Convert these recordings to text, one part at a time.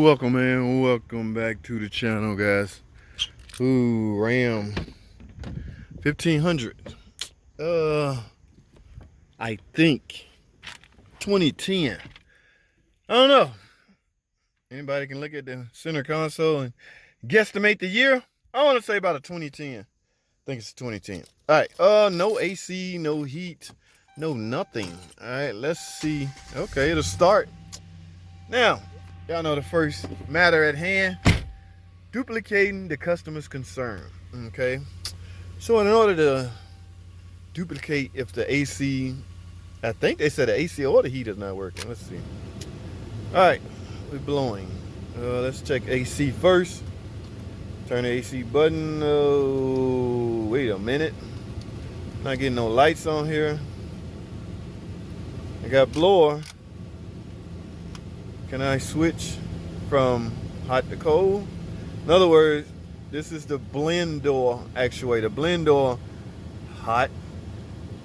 Welcome, man. Welcome back to the channel, guys. Ooh, Ram 1500. I think 2010. I don't know. Anybody can look at the center console and guesstimate the year? I want to say about a 2010. I think it's 2010. All right. No AC, no heat, no nothing. All right. Let's see. Okay, it'll start now. Y'all know the first matter at hand, duplicating the customer's concern, okay? So in order to duplicate if the AC, I think they said the AC or the heat is not working. Let's see. All right, we're blowing. Let's check AC first. Turn the AC button. Oh, wait a minute. Not getting no lights on here. I got blower. Can I switch from hot to cold? In other words, this is the blend door actuator. Blend door, hot,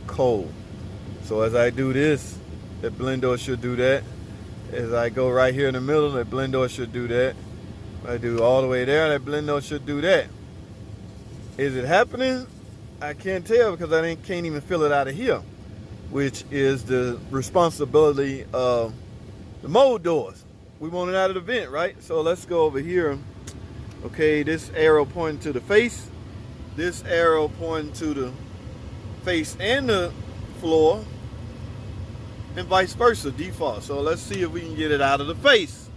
cold. So as I do this, the blend door should do that. As I go right here in the middle, that blend door should do that. If I do all the way there, that blend door should do that. Is it happening? I can't tell because I can't even feel it out of here, which is the responsibility of the mold doors. We want it out of the vent, right? So let's go over here. Okay, this arrow pointing to the face, this arrow pointing to the face and the floor, and vice versa, default. So let's see if we can get it out of the face.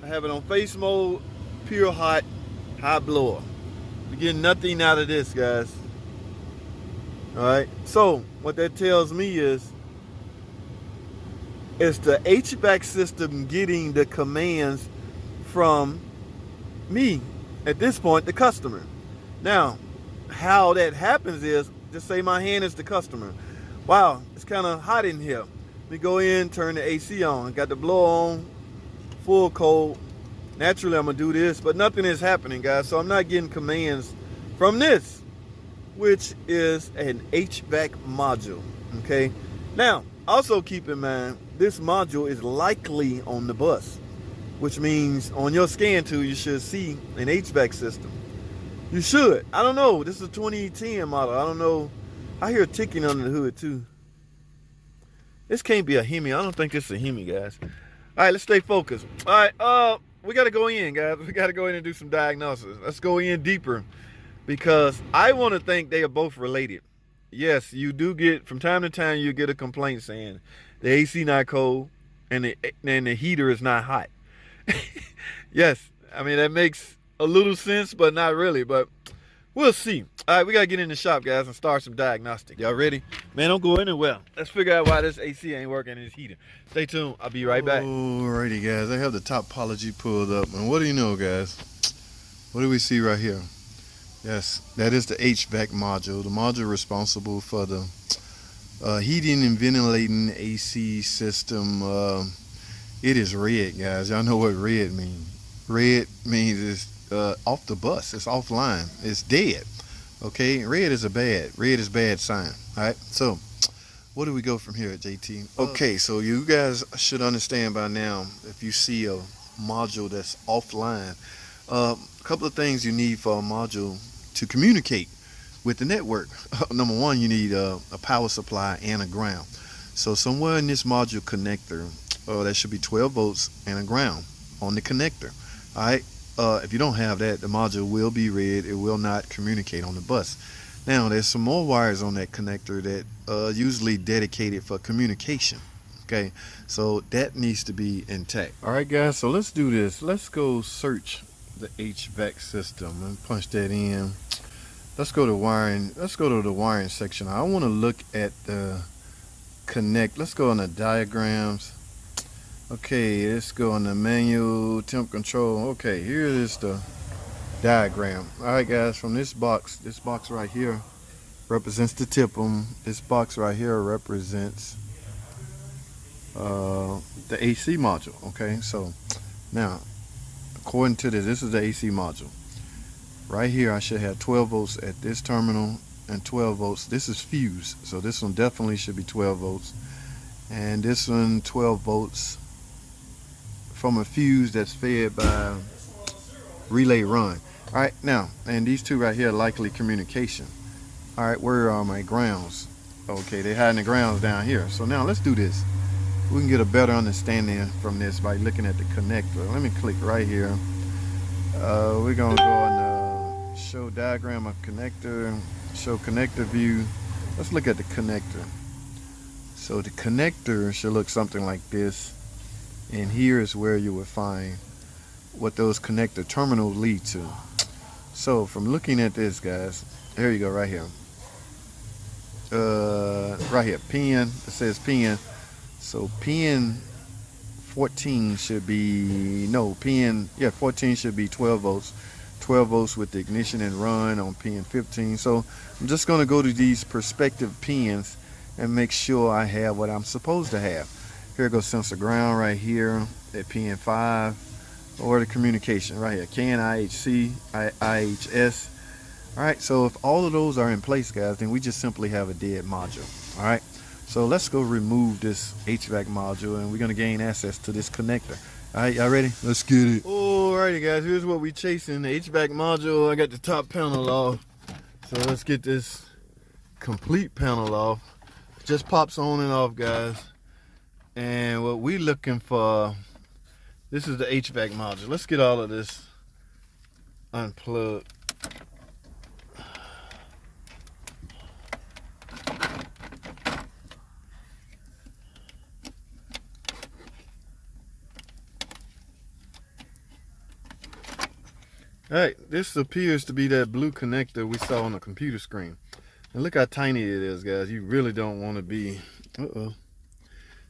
I have it on face mode, pure hot blower. We're getting nothing out of this, guys. All right, so what that tells me is it's the HVAC system getting the commands from me, at this point, the customer. Now, how that happens is, just say my hand is the customer. Wow, it's kind of hot in here. Let me go in, turn the AC on. Got the blower on, full cold. Naturally, I'm gonna do this, but nothing is happening, guys. So I'm not getting commands from this, which is an HVAC module, okay? Now, also keep in mind, this module is likely on the bus, which means on your scan tool, you should see an HVAC system. You should. I don't know. This is a 2010 model. I don't know. I hear ticking under the hood too. This can't be a Hemi. I don't think this is a Hemi, guys. All right, let's stay focused. All right, we got to go in, guys. We got to go in and do some diagnosis. Let's go in deeper because I want to think they are both related. Yes, you do get, from time to time, you get a complaint saying the AC not cold and the heater is not hot. Yes, I mean, that makes a little sense, but not really, but we'll see. All right, we got to get in the shop, guys, and start some diagnostic. Y'all ready? Man, don't go anywhere. Let's figure out why this AC ain't working in this heater. Stay tuned. I'll be right back. Alrighty, guys. I have the topology pulled up, and what do you know, guys? What do we see right here? Yes, that is the HVAC module, the module responsible for the heating and ventilating AC system. It is red, guys. Y'all know what red means. Red means it's off the bus. It's offline. It's dead. Okay, red is bad sign. All right, so where do we go from here at JT? Okay, so you guys should understand by now, if you see a module that's offline, a couple of things you need for a module to communicate with the network. Number one, you need a power supply and a ground. So somewhere in this module connector, there should be 12 volts and a ground on the connector. All right. If you don't have that, the module will be red. It will not communicate on the bus. Now, there's some more wires on that connector that are usually dedicated for communication. Okay, so that needs to be intact. All right, guys. So let's do this. Let's go search the HVAC system and punch that in. Let's go to wiring. Let's go to the wiring section. I want to look at the connect. Let's go on the diagrams. Okay, let's go on the manual temp control. Okay, here is the diagram. All right, guys, from this box right here represents the TIPM. This box right here represents the AC module. Okay, so now according to this is the AC module. Right here, I should have 12 volts at this terminal and 12 volts. This is fused, so this one definitely should be 12 volts. And this one, 12 volts from a fuse that's fed by relay run. All right, now, and these two right here are likely communication. All right, where are my grounds? Okay, they're hiding the grounds down here. So now let's do this. We can get a better understanding from this by looking at the connector. Let me click right here. We're gonna go on show diagram of connector, show connector view. Let's look at the connector. So the connector should look something like this. And here is where you will find what those connector terminals lead to. So from looking at this, guys, here you go, right here. Right here, pin, it says pin. So pin 14 should be, no, pin, yeah, 14 should be 12 volts. 12 volts with the ignition and run on pin 15. So I'm just gonna go to these perspective pins and make sure I have what I'm supposed to have. Here goes sensor ground right here at pin 5. Or the communication right here, CAN, IHC, IHS. All right, so if all of those are in place, guys, then we just simply have a dead module. All right, so let's go remove this HVAC module, and we're gonna gain access to this connector. All right, y'all ready? Let's get it. Alrighty, guys, here's what we chasing. The HVAC module, I got the top panel off. So let's get this complete panel off. It just pops on and off, guys. And what we looking for, this is the HVAC module. Let's get all of this unplugged. All right, this appears to be that blue connector we saw on the computer screen. And look how tiny it is, guys. You really don't want to be,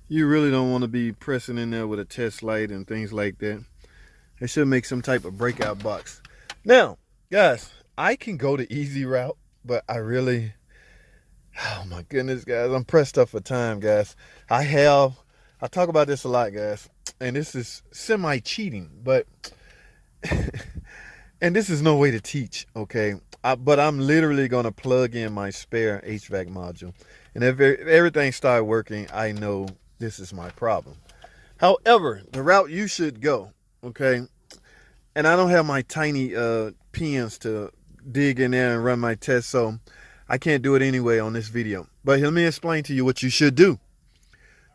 you really don't want to be pressing in there with a test light and things like that. They should make some type of breakout box. Now, guys, I can go the easy route, but I really, oh my goodness, guys, I'm pressed up for time, guys. I talk about this a lot, guys, and this is semi-cheating, but, and this is no way to teach, okay? But I'm literally gonna plug in my spare HVAC module. And if everything started working, I know this is my problem. However, the route you should go, okay, and I don't have my tiny pins to dig in there and run my test, so I can't do it anyway on this video. But let me explain to you what you should do.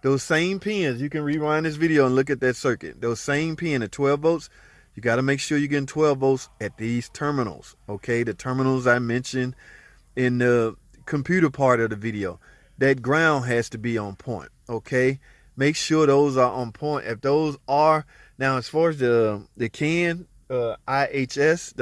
Those same pins, you can rewind this video and look at that circuit. Those same pin at 12 volts, you got to make sure you're getting 12 volts at these terminals, okay? The terminals I mentioned in the computer part of the video. That ground has to be on point, okay? Make sure those are on point. If those are, now as far as the CAN, IHS,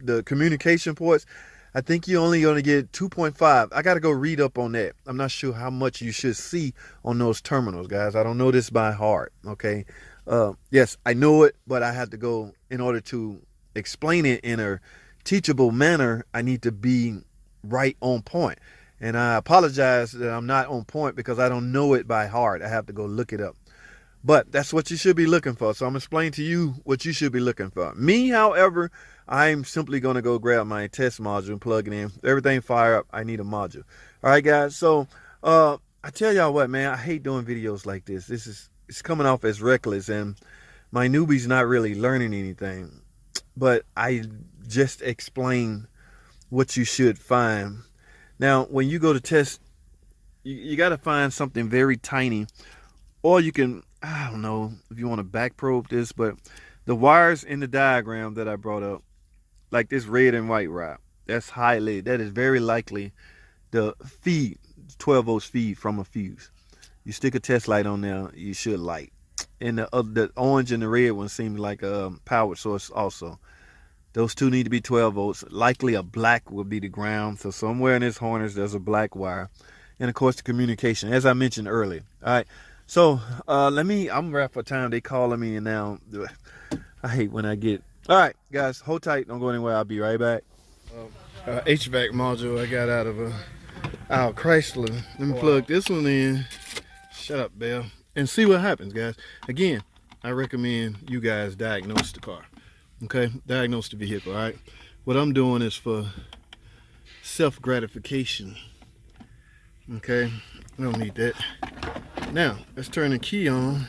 the communication ports, I think you're only going to get 2.5. I got to go read up on that. I'm not sure how much you should see on those terminals, guys. I don't know this by heart, okay? Yes, I know it, but I have to go, in order to explain it in a teachable manner, I need to be right on point. And I apologize that I'm not on point because I don't know it by heart. I have to go look it up. But that's what you should be looking for. So I'm explaining to you what you should be looking for. Me, however, I'm simply going to go grab my test module and plug it in. Everything fire up, I need a module. All right, guys. So I tell y'all what, man, I hate doing videos like this. It's coming off as reckless, and my newbie's not really learning anything. But I just explain what you should find. Now, when you go to test, you got to find something very tiny, or you can, I don't know if you want to back probe this, but the wires in the diagram that I brought up, like this red and white wire, that is very likely the feed, 12 volts feed from a fuse. You stick a test light on there, you should light. And the orange and the red one seem like a power source also. Those two need to be 12 volts. Likely a black will be the ground. So somewhere in this harness, there's a black wire. And of course, the communication, as I mentioned earlier. All right. So I'm wrapped for time. They calling me and now. I hate when I get. All right, guys, hold tight. Don't go anywhere. I'll be right back. HVAC module I got out of our Chrysler. Let me plug this one in. Shut up, Bell. And see what happens, guys. Again, I recommend you guys diagnose the car. Okay, diagnose the vehicle. All right, what I'm doing is for self-gratification. Okay, I don't need that. Now let's turn the key on.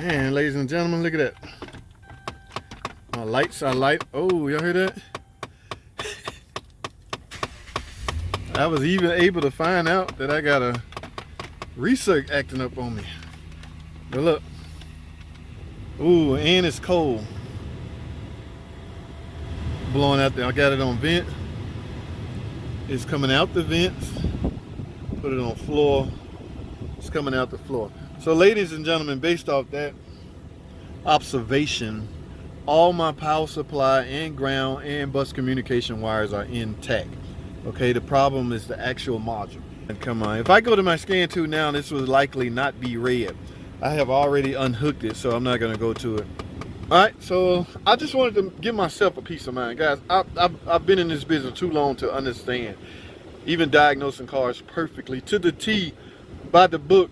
Man, ladies and gentlemen, look at that. My lights are light. Oh, y'all hear that? I was even able to find out that I got a recirc acting up on me. But look. Ooh, and it's cold. Blowing out there. I got it on vent. It's coming out the vents. Put it on floor. It's coming out the floor. So ladies and gentlemen, based off that observation, all my power supply and ground and bus communication wires are intact. Okay, the problem is the actual module. And come on, if I go to my scan tool now, this will likely not be red. I have already unhooked it, so I'm not going to go to it. All right, so I just wanted to give myself a peace of mind, guys. I've been in this business too long to understand, even diagnosing cars perfectly to the T by the book.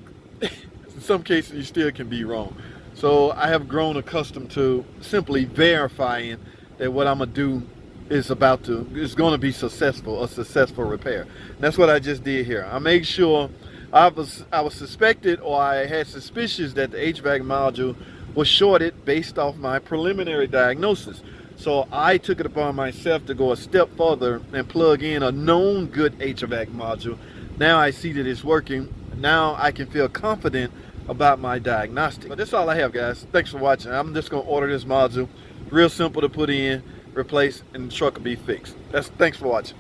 In some cases, you still can be wrong. So I have grown accustomed to simply verifying that what I'm gonna do is going to be successful, a successful repair. And that's what I just did here. I made sure I was suspected, or I had suspicions that the HVAC module was shorted based off my preliminary diagnosis. So I took it upon myself to go a step further and plug in a known good HVAC module. Now I see that it's working. Now I can feel confident about my diagnostic. But that's all I have, guys. Thanks for watching. I'm just going to order this module. Real simple to put in, replace, and the truck will be fixed. Thanks for watching.